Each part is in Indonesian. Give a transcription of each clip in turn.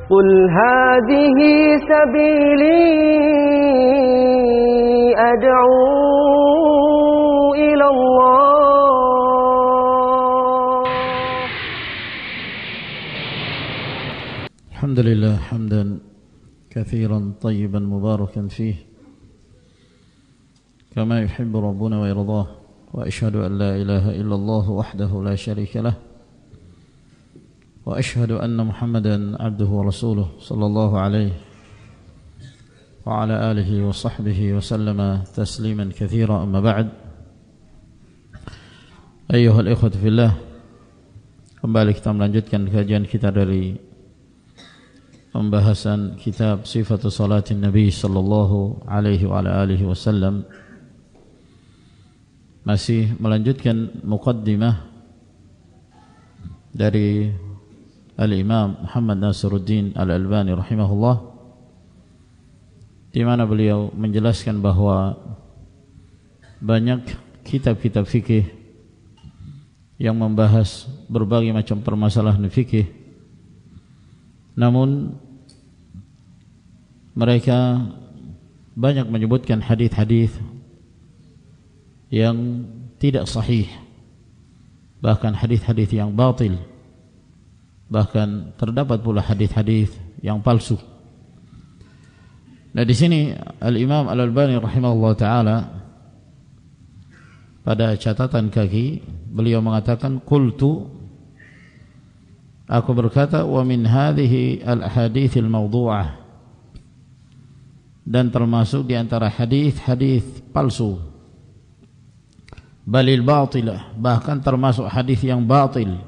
قل هذه سبيلي أدعو إلى الله الحمد لله حمدا كثيرا طيبا مباركا فيه كما يحب ربنا ويرضاه وأشهد أن لا إله إلا الله وحده لا شريك له وأشهد أن محمدا عبده ورسوله صلى الله عليه وعلى آله وصحبه وسلم تسليما كثيرا. أما بعد، أيها الإخوة في الله, kembali kita melanjutkan kajian kita dari pembahasan kitab Sifatu Salatin Nabi sallallahu alaihi wa ala alihi wasallam, masih melanjutkan muqaddimah dari Al-Imam Muhammad Nasiruddin Al-Albani rahimahullah, di mana beliau menjelaskan bahwa banyak kitab-kitab fikih yang membahas berbagai macam permasalahan fikih, namun mereka banyak menyebutkan hadis-hadis yang tidak sahih, bahkan hadis-hadis yang batil, bahkan terdapat pula hadis-hadis yang palsu. Nah, di sini Al-Imam Al-Albani rahimahullah taala pada catatan kaki beliau mengatakan, qultu, aku berkata, wa min hadhihi al-ahadits al-mawdu'ah, dan termasuk di antara hadis-hadis palsu, balil batilah, bahkan termasuk hadis yang batil,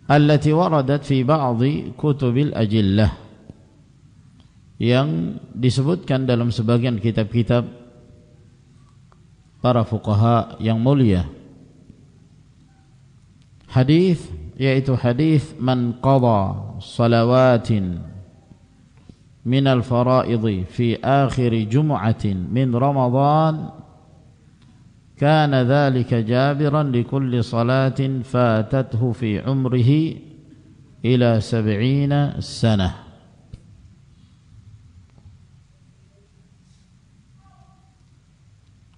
allati waradat fi ba'dhi kutubil ajillah, yang disebutkan dalam sebagian kitab-kitab para fuqaha yang mulia. Hadis yaitu hadis man qada salawatin min al-fara'idhi fi akhir jum'atin min Ramadan kana dhalika jabiran li kulli salatin fatathu fi umrihi ila 70 sanah.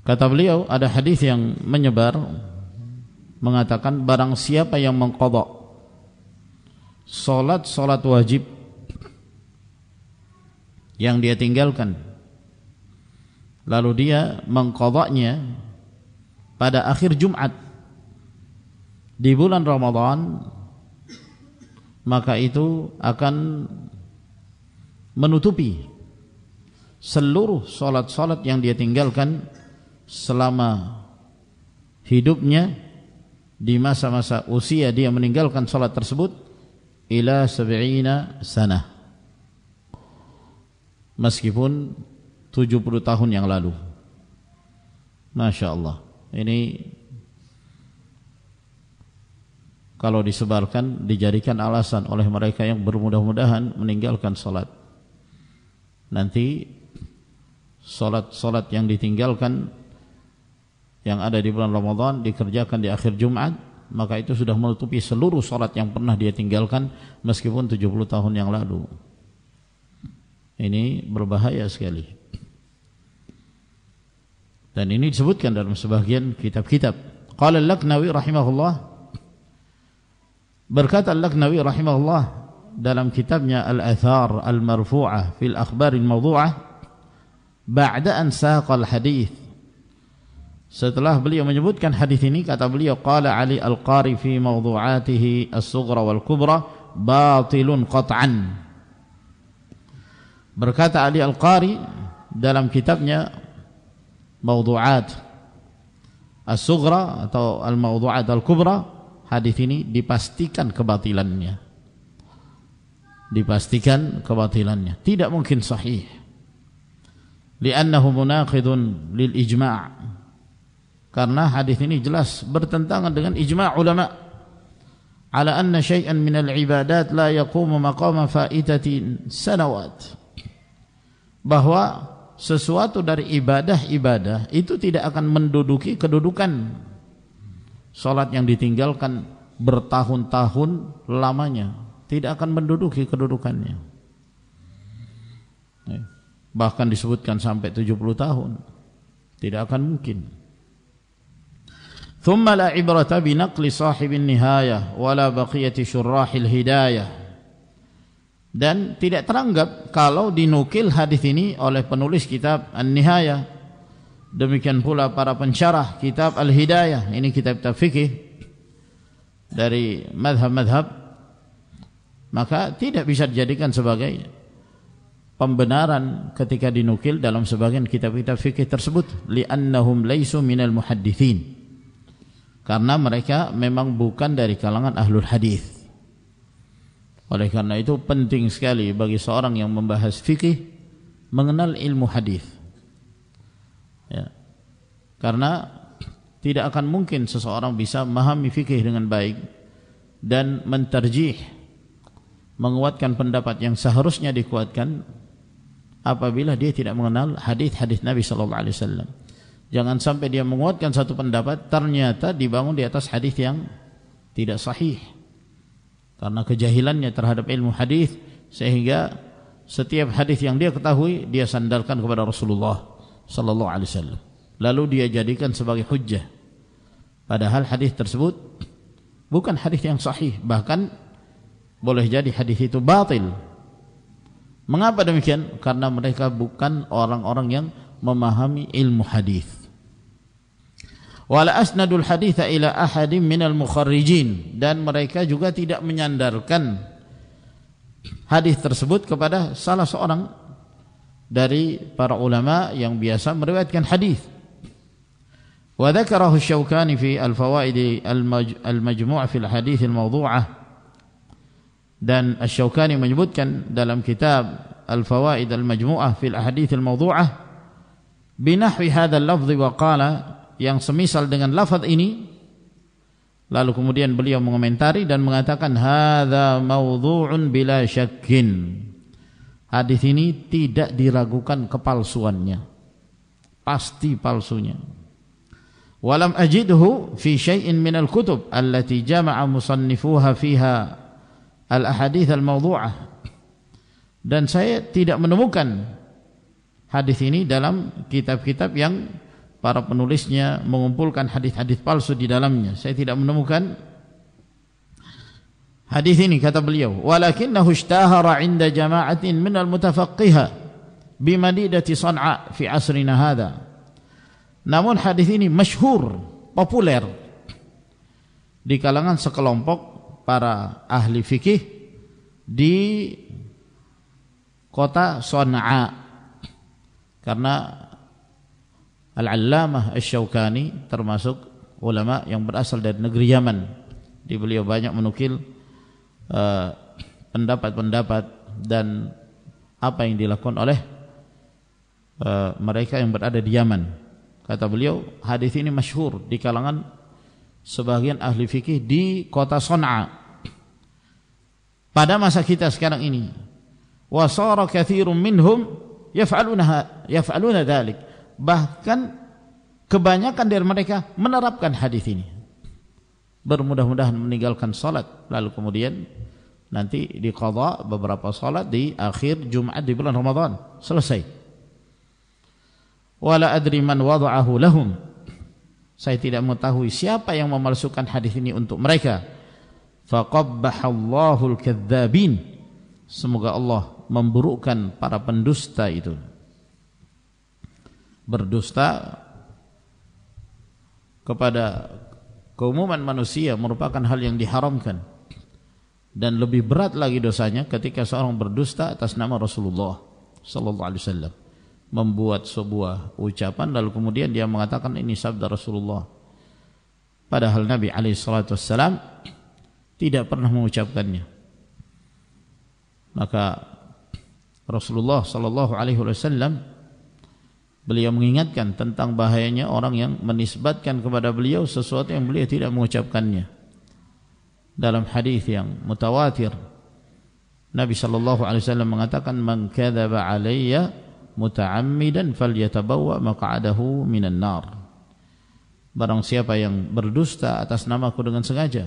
Kata beliau, ada hadis yang menyebar mengatakan, barang siapa yang mengqadha salat wajib yang dia tinggalkan, lalu dia mengqadhanya pada akhir Jumat di bulan Ramadan, maka itu akan menutupi seluruh salat-salat yang dia tinggalkan selama hidupnya, di masa-masa usia dia meninggalkan salat tersebut, ila 70 sanah, meskipun 70 tahun yang lalu. Masya Allah, ini kalau disebarkan, dijadikan alasan oleh mereka yang bermudah-mudahan meninggalkan salat, nanti salat-salat yang ditinggalkan yang ada di bulan Ramadan dikerjakan di akhir Jumat, maka itu sudah menutupi seluruh salat yang pernah dia tinggalkan meskipun 70 tahun yang lalu. Ini berbahaya sekali, dan ini disebutkan dalam sebagian kitab-kitab. Qala Al-Laknawi rahimahullah, berkata Al-Laknawi rahimahullah dalam kitabnya Al-Athar Al-Marfu'ah fil Akhbar Al-Mawdu'ah, ba'da an saqa al-hadith, setelah beliau menyebutkan hadis ini, kata beliau, qala Ali Al-Qari fi mawdu'atihi as-sughra wal kubra batilun qat'an. Berkata Ali Al-Qari dalam kitabnya Mawdu'at as-sughra atau al-mawdu'at al-kubra, hadis ini dipastikan kebatilannya. Dipastikan kebatilannya, tidak mungkin sahih. Li'annahu munaqidun lil ijma', karena hadis ini jelas bertentangan dengan ijma' ulama ala anna syai'an minal ibadat la yaqumu maqama faitatin sanawat, bahwa sesuatu dari ibadah-ibadah itu tidak akan menduduki kedudukan salat yang ditinggalkan bertahun-tahun lamanya, tidak akan menduduki kedudukannya. Bahkan disebutkan sampai 70 tahun. Tidak akan mungkin. ثم لا عبرة بنقل صاحب النهاية ولا بقية شراح الهداية. Dan tidak teranggap kalau dinukil hadis ini oleh penulis kitab An-Nihayah, demikian pula para pensyarah kitab Al-Hidayah, ini kitab-kitab fikih dari madhab-madhab, maka tidak bisa dijadikan sebagai pembenaran ketika dinukil dalam sebagian kitab-kitab fikih tersebut, li'annahum laisu minal muhaddithin, karena mereka memang bukan dari kalangan ahlul hadis. Oleh karena itu penting sekali bagi seorang yang membahas fikih mengenal ilmu hadis. Ya. Karena tidak akan mungkin seseorang bisa memahami fikih dengan baik dan mentarjih, menguatkan pendapat yang seharusnya dikuatkan apabila dia tidak mengenal hadis-hadis Nabi sallallahu alaihi wasallam. Jangan sampai dia menguatkan satu pendapat ternyata dibangun di atas hadis yang tidak sahih. Karena kejahilannya terhadap ilmu hadis, sehingga setiap hadis yang dia ketahui dia sandarkan kepada Rasulullah sallallahu alaihi wasallam. Lalu dia jadikan sebagai hujjah. Padahal hadis tersebut bukan hadis yang sahih, bahkan boleh jadi hadis itu batil. Mengapa demikian? Karena mereka bukan orang-orang yang memahami ilmu hadis. Wala asnadul haditha ila ahadin minal mukharrijin, dan mereka juga tidak menyandarkan hadis tersebut kepada salah seorang dari para ulama yang biasa meriwayatkan hadis. Wa dzakarahu Asy-Syaukani fi al-fawaid al-majmu' fi al-hadits al-mawdu'ah, dan Asy-Syaukani menyebutkan dalam kitab al-fawaid al-majmu'ah fi al-hadits al-mawdu'ah binahwi hadzal lafzi wa qala, yang semisal dengan lafaz ini. Lalu kemudian beliau mengomentari dan mengatakan hadza mawdhu'un bila syakkin, hadis ini tidak diragukan kepalsuannya, pasti palsunya. Walam ajidhu fi syai'in minal kutub allati jama'a musannifuha fiha al-ahadits al-mawdhu'ah, dan saya tidak menemukan hadis ini dalam kitab-kitab yang para penulisnya mengumpulkan hadis-hadis palsu di dalamnya. Saya tidak menemukan hadis ini, kata beliau. Walakinnahu ishtahara 'inda jama'atin minal mutafaqqiha bi madinati San'a fi asrina hadha. Namun hadis ini masyhur, populer di kalangan sekelompok para ahli fikih di kota San'a, karena Al-Allamah Asy-Syaukani termasuk ulama yang berasal dari negeri Yaman. Di beliau banyak menukil pendapat-pendapat dan apa yang dilakukan oleh mereka yang berada di Yaman. Kata beliau, hadis ini masyhur di kalangan sebagian ahli fikih di kota San'a pada masa kita sekarang ini. Wa sara katsirun minhum yaf'aluna dzalik. Bahkan kebanyakan dari mereka menerapkan hadis ini, bermudah-mudahan meninggalkan salat, lalu kemudian nanti diqadha beberapa salat di akhir Jumat di bulan Ramadan, selesai. Wala adri man wada'ahu lahum, saya tidak mengetahui siapa yang memalsukan hadis ini untuk mereka. Faqabbahallahu al-kadzdzabin, semoga Allah memburukkan para pendusta itu. Berdusta kepada keumuman manusia merupakan hal yang diharamkan, dan lebih berat lagi dosanya ketika seorang berdusta atas nama Rasulullah sallallahu alaihi wasallam, membuat sebuah ucapan lalu kemudian dia mengatakan ini sabda Rasulullah, padahal Nabi alaihi salatu wasallam tidak pernah mengucapkannya. Maka Rasulullah sallallahu alaihi wasallam beliau mengingatkan tentang bahayanya orang yang menisbatkan kepada beliau sesuatu yang beliau tidak mengucapkannya. Dalam hadis yang mutawatir, Nabi sallallahu alaihi wasallam mengatakan, "Man kadzaba alayya muta'ammidan falyatabawwa maq'adahu minan nar." Barang siapa yang berdusta atas namaku dengan sengaja,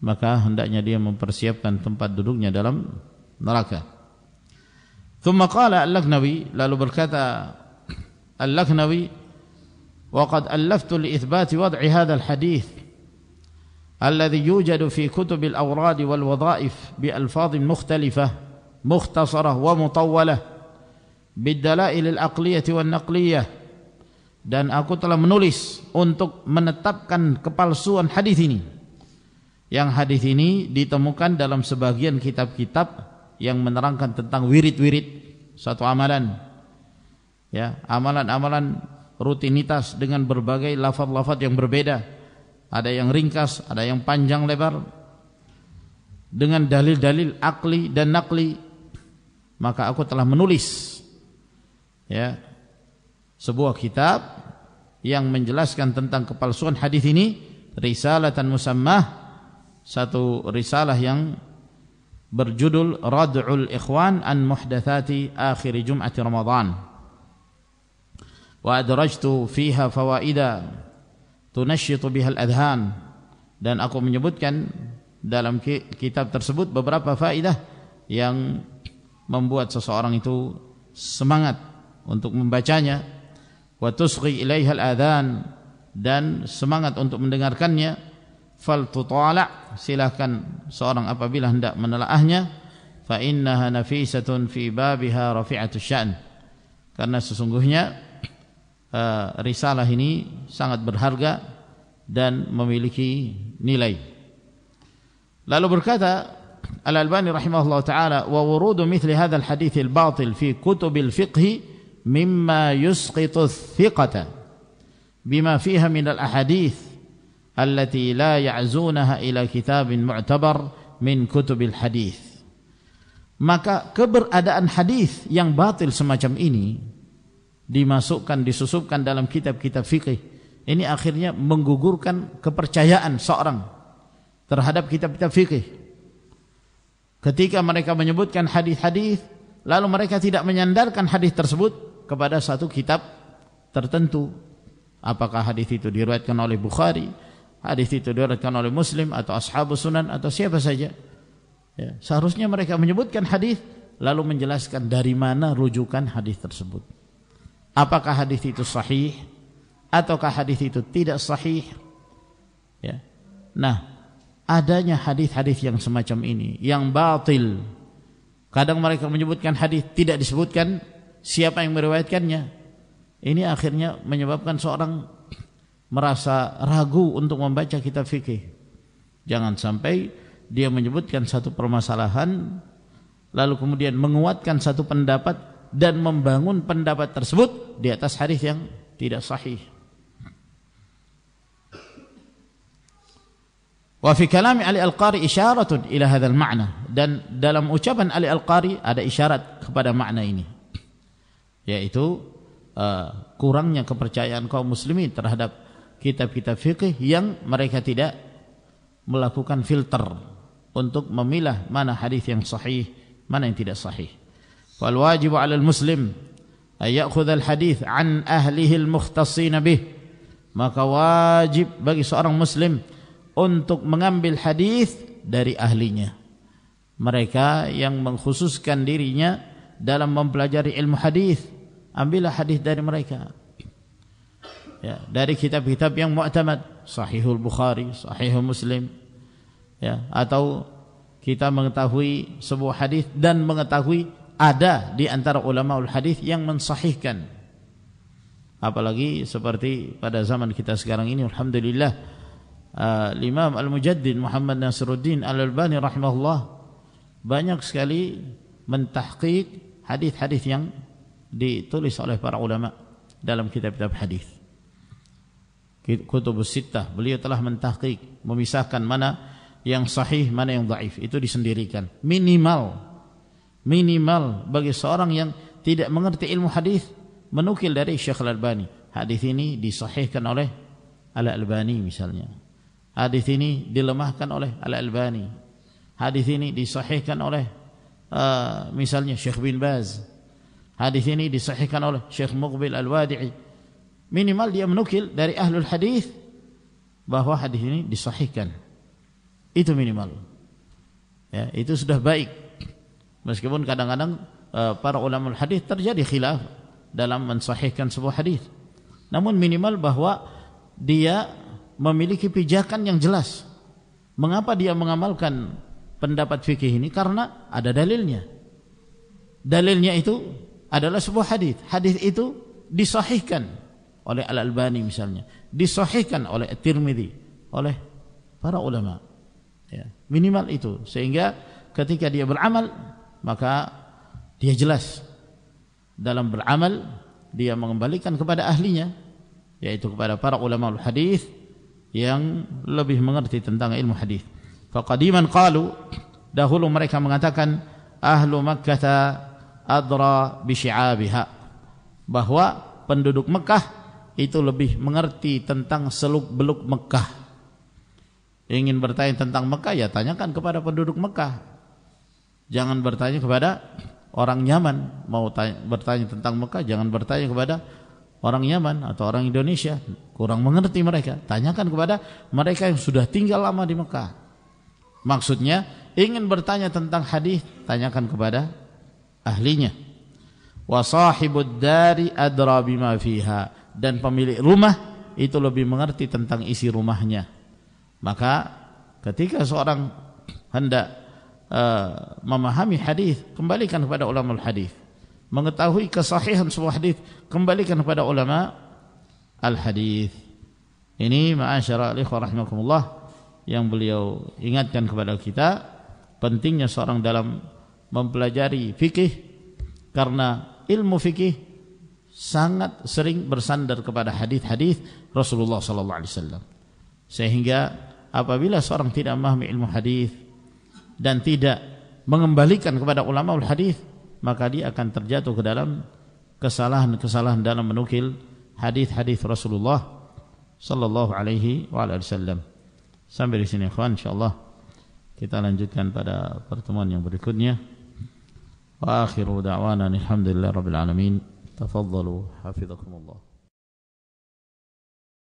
maka hendaknya dia mempersiapkan tempat duduknya dalam neraka. Thumma qala al-Lakhnawi, lalu berkata al-Lakhnawi, wa qad allaftu li itsbati wad'i hadzal hadits alladhi yujadu fi kutub al-awrad wal wadha'if bi alfadh mukhtalifah mukhtasarah wa mutawwalah bid dalail al-aqliyah wan naqliyah, dan aku telah menulis untuk menetapkan kepalsuan hadis ini. Yang hadis ini ditemukan dalam sebagian kitab-kitab yang menerangkan tentang wirid-wirid, suatu amalan, ya, amalan-amalan rutinitas dengan berbagai lafaz-lafaz yang berbeda, ada yang ringkas, ada yang panjang lebar, dengan dalil-dalil akli dan naqli. Maka aku telah menulis, ya, sebuah kitab yang menjelaskan tentang kepalsuan hadis ini, risalatan musammah, satu risalah yang berjudul Rad'ul Ikhwan an Muhdatsati Akhir Jum'ati Ramadan. Wa adrajtu fiha fawaida tunashitu biha al-adhan, dan aku menyebutkan dalam kitab tersebut beberapa faedah yang membuat seseorang itu semangat untuk membacanya, wa tusghi ilaiha al-adhan, dan semangat untuk mendengarkannya. Fal tutala', silakan seorang apabila hendak menelaahnya, fa innaha nafisatun fi babiha rafi'atus sya'n, karena sesungguhnya risalah ini sangat berharga dan memiliki nilai. Lalu berkata Al-Albani rahimahullah ta'ala, wa wurudu mithli hadzal hadits al-batil fi kutubil fiqh mimma yusqitu thiqata bima fiha min al-ahadits allati la ya'zunaha ila kitabin mu'tabar min kutubil hadits. Maka keberadaan hadis yang batil semacam ini disusupkan dalam kitab-kitab fikih, ini akhirnya menggugurkan kepercayaan seorang terhadap kitab-kitab fikih. Ketika mereka menyebutkan hadis-hadis, lalu mereka tidak menyandarkan hadis tersebut kepada satu kitab tertentu. Apakah hadis itu diriwayatkan oleh Bukhari, hadis itu diriwayatkan oleh Muslim atau Ashabus Sunan atau siapa saja, ya, seharusnya mereka menyebutkan hadis lalu menjelaskan dari mana rujukan hadis tersebut. Apakah hadis itu sahih ataukah hadis itu tidak sahih, ya. Nah, adanya hadis-hadis yang semacam ini yang batil, kadang mereka menyebutkan hadis tidak disebutkan siapa yang meriwayatkannya, ini akhirnya menyebabkan seorang merasa ragu untuk membaca kitab fikih. Jangan sampai dia menyebutkan satu permasalahan lalu kemudian menguatkan satu pendapat dan membangun pendapat tersebut di atas hadis yang tidak sahih. Wa fi kalami Ali Al-Qari isyaratun ila hadzal ma'na, dan dalam ucapan Ali Al-Qari ada isyarat kepada makna ini, yaitu kurangnya kepercayaan kaum muslimin terhadap kitab-kitab fikih yang mereka tidak melakukan filter untuk memilah mana hadis yang sahih, mana yang tidak sahih. Wal wajibu 'alal muslim ay ya'khudha al-hadits an ahlihi al-mukhtassin bih, maka wajib bagi seorang muslim untuk mengambil hadis dari ahlinya, mereka yang mengkhususkan dirinya dalam mempelajari ilmu hadis. Ambillah hadis dari mereka, ya, dari kitab-kitab yang mu'tamad, Sahihul Bukhari, Sahihul Muslim, ya, atau kita mengetahui sebuah hadis dan mengetahui ada di antara ulamaul hadis yang mensahihkan. Apalagi seperti pada zaman kita sekarang ini, alhamdulillah, Imam Al-Mujaddid Muhammad Nasiruddin Al-Albani rahimahullah banyak sekali mentahqiq hadis-hadis yang ditulis oleh para ulama dalam kitab-kitab hadis. Kutubus Sittah, beliau telah mentahqiq, memisahkan mana yang sahih, mana yang dhaif, itu disendirikan. Minimal bagi seorang yang tidak mengerti ilmu hadis menukil dari Syekh Al-Albani, hadis ini disahihkan oleh Al-Albani misalnya, hadis ini dilemahkan oleh Al-Albani, hadis ini disahihkan oleh misalnya Syekh bin Baz, hadis ini disahihkan oleh Syekh Muqbil Al-Wadi'i. Minimal dia menukil dari ahlul hadis bahwa hadis ini disahihkan. Itu minimal. Ya, itu sudah baik. Meskipun kadang-kadang para ulama hadis terjadi khilaf dalam mensahihkan sebuah hadis. Namun minimal bahwa dia memiliki pijakan yang jelas. Mengapa dia mengamalkan pendapat fikih ini? Karena ada dalilnya. Dalilnya itu adalah sebuah hadis. Hadis itu disahihkan oleh Al-Albani misalnya, disahihkan oleh At-Tirmidzi, oleh para ulama. Ya, minimal itu, sehingga ketika dia beramal maka dia jelas dalam beramal, dia mengembalikan kepada ahlinya, yaitu kepada para ulama hadis yang lebih mengerti tentang ilmu hadis. Faqadiman qalu, dahulu mereka mengatakan ahlu Makkah adra bi syi'abiha, bahwa penduduk Mekah itu lebih mengerti tentang seluk-beluk Mekah. Ingin bertanya tentang Mekah, ya tanyakan kepada penduduk Mekah. Jangan bertanya kepada orang Yaman. Mau bertanya tentang Mekah, jangan bertanya kepada orang Yaman atau orang Indonesia, kurang mengerti mereka. Tanyakan kepada mereka yang sudah tinggal lama di Mekah. Maksudnya, ingin bertanya tentang hadis, tanyakan kepada ahlinya. Wa sahibud dari adra bima fiha, dan pemilik rumah itu lebih mengerti tentang isi rumahnya. Maka ketika seorang hendak memahami hadis, kembalikan kepada ulama hadis. Mengetahui kesahihan sebuah hadis, kembalikan kepada ulama al-hadis. Ini ma'asyara al-ikhwah rahimakumullah yang beliau ingatkan kepada kita, pentingnya seorang dalam mempelajari fikih, karena ilmu fikih sangat sering bersandar kepada hadis-hadis Rasulullah sallallahu alaihi wasallam. Sehingga apabila seorang tidak memahami ilmu hadis dan tidak mengembalikan kepada ulama hadis, maka dia akan terjatuh ke dalam kesalahan-kesalahan dalam menukil hadis-hadis Rasulullah sallallahu alaihi wasallam. Sampai di sini ikhwan, insyaallah kita lanjutkan pada pertemuan yang berikutnya. Wa akhiru da'wana alhamdulillahi rabbil alamin. Tafadhalu hafizakumullah.